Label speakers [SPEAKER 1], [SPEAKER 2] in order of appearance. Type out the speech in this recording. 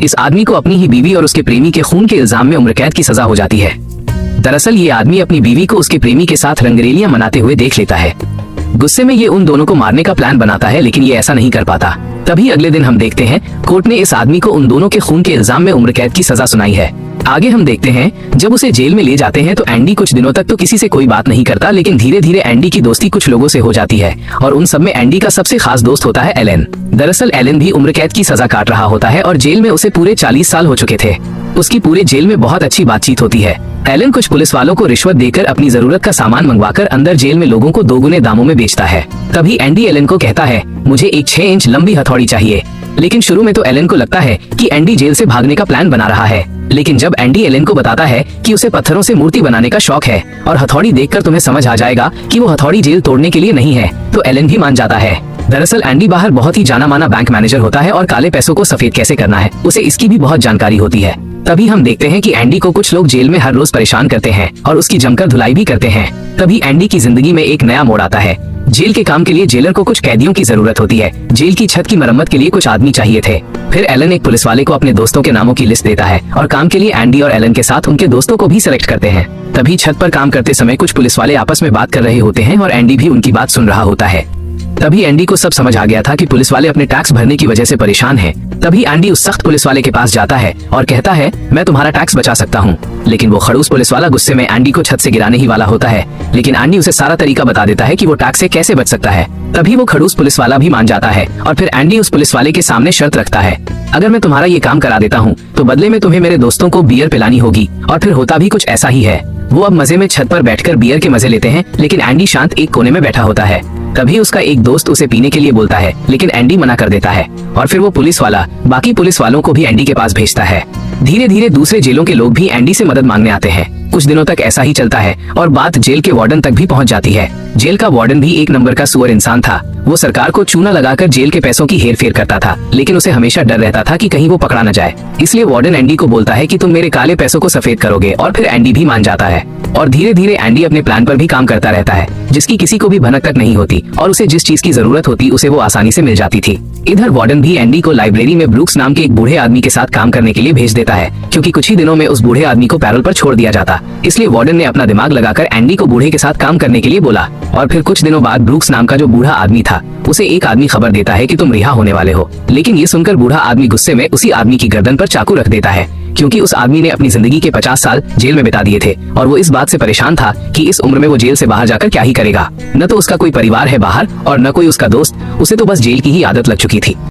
[SPEAKER 1] इस आदमी को अपनी ही बीवी और उसके प्रेमी के खून के इल्जाम में उम्र कैद की सजा हो जाती है। दरअसल ये आदमी अपनी बीवी को उसके प्रेमी के साथ रंगरेलियां मनाते हुए देख लेता है। गुस्से में ये उन दोनों को मारने का प्लान बनाता है, लेकिन ये ऐसा नहीं कर पाता। तभी अगले दिन हम देखते हैं कोर्ट ने इस आदमी को उन दोनों के खून के इल्जाम में उम्र कैद की सजा सुनाई है। आगे हम देखते हैं जब उसे जेल में ले जाते हैं तो एंडी कुछ दिनों तक तो किसी से कोई बात नहीं करता, लेकिन धीरे धीरे एंडी की दोस्ती कुछ लोगों से हो जाती है और उन सब में एंडी का सबसे खास दोस्त होता है एलन। दरअसल एलन भी उम्र कैद की सजा काट रहा होता है और जेल में उसे पूरे 40 साल हो चुके थे। उसकी पूरे जेल में बहुत अच्छी बातचीत होती है। एलन कुछ पुलिस वालों को रिश्वत देकर अपनी जरूरत का सामान मंगवाकर अंदर जेल में लोगों को दोगुने दामों में बेचता है। तभी एंडी एलन को कहता है, मुझे एक 6 इंच लंबी हथौड़ी चाहिए। लेकिन शुरू में तो एलन को लगता है कि एंडी जेल से भागने का प्लान बना रहा है, लेकिन जब एंडी एलन को बताता है कि उसे पत्थरों से मूर्ति बनाने का शौक है और हथौड़ी देखकर तुम्हें समझ आ जाएगा कि वो हथौड़ी जेल तोड़ने के लिए नहीं है, तो एलन भी मान जाता है। दरअसल एंडी बाहर बहुत ही जाना माना बैंक मैनेजर होता है और काले पैसों को सफेद कैसे करना है उसे इसकी भी बहुत जानकारी होती है। तभी हम देखते हैं कि एंडी को कुछ लोग जेल में हर रोज परेशान करते हैं और उसकी जमकर धुलाई भी करते हैं। तभी एंडी की जिंदगी में एक नया मोड़ आता है। जेल के काम के लिए जेलर को कुछ कैदियों की जरूरत होती है। जेल की छत की मरम्मत के लिए कुछ आदमी चाहिए थे। फिर एलन एक पुलिस वाले को अपने दोस्तों के नामों की लिस्ट देता है और काम के लिए एंडी और एलन के साथ उनके दोस्तों को भी सिलेक्ट करते हैं। तभी छत पर काम करते समय कुछ पुलिस वाले आपस में बात कर रहे होते हैं और एंडी भी उनकी बात सुन रहा होता है। तभी एंडी को सब समझ आ गया था कि पुलिस वाले अपने टैक्स भरने की वजह से परेशान हैं। तभी एंडी उस सख्त पुलिस वाले के पास जाता है और कहता है, मैं तुम्हारा टैक्स बचा सकता हूँ। लेकिन वो खड़ूस पुलिस वाला गुस्से में एंडी को छत से गिराने ही वाला होता है, लेकिन एंडी उसे सारा तरीका बता देता है कि वो टैक्स से कैसे बच सकता है। तभी वो खड़ूस पुलिस वाला भी मान जाता है और फिर एंडी उस पुलिस वाले के सामने शर्त रखता है, अगर मैं तुम्हारा ये काम करा देता हूँ तो बदले में तुम्हें मेरे दोस्तों को बियर पिलानी होगी। और फिर होता भी कुछ ऐसा ही है। वो अब मजे में छत पर बैठकर बियर के मजे लेते हैं, लेकिन एंडी शांत एक कोने में बैठा होता है। तभी उसका एक दोस्त उसे पीने के लिए बोलता है, लेकिन एंडी मना कर देता है और फिर वो पुलिस वाला बाकी पुलिस वालों को भी एंडी के पास भेजता है। धीरे धीरे दूसरे जेलों के लोग भी एंडी से मदद मांगने आते हैं। कुछ दिनों तक ऐसा ही चलता है और बात जेल के वार्डन तक भी पहुंच जाती है। जेल का वार्डन भी एक नंबर का सुअर इंसान था। वो सरकार को चूना लगाकर जेल के पैसों की हेरफेर करता था, लेकिन उसे हमेशा डर रहता था कि कहीं वो पकड़ा न जाए। इसलिए वार्डन एंडी को बोलता है कि तुम मेरे काले पैसों को सफेद करोगे, और फिर एंडी भी मान जाता है। और धीरे धीरे एंडी अपने प्लान पर भी काम करता रहता है, जिसकी किसी को भी भनक तक नहीं होती और उसे जिस चीज की जरूरत होती उसे वो आसानी से मिल जाती थी। इधर वार्डन भी एंडी को लाइब्रेरी में ब्रूक्स नाम के एक बूढ़े आदमी के साथ काम करने के लिए भेज देता है, क्योंकि कुछ ही दिनों में उस बूढ़े आदमी को पैरोल पर छोड़ दिया जाता। इसलिए वार्डन ने अपना दिमाग लगाकर एंडी को बूढ़े के साथ काम करने के लिए बोला। और फिर कुछ दिनों बाद ब्रूक्स नाम का जो बूढ़ा आदमी था उसे एक आदमी खबर देता है कि तुम रिहा होने वाले हो। लेकिन ये सुनकर बूढ़ा आदमी गुस्से में उसी आदमी की गर्दन पर चाकू रख देता है, क्योंकि उस आदमी ने अपनी जिंदगी के 50 साल जेल में बिता दिए थे और वो इस बात से परेशान था कि इस उम्र में वो जेल से बाहर जाकर क्या ही करेगा। न तो उसका कोई परिवार है बाहर और न कोई उसका दोस्त, उसे तो बस जेल की ही आदत लग चुकी थी।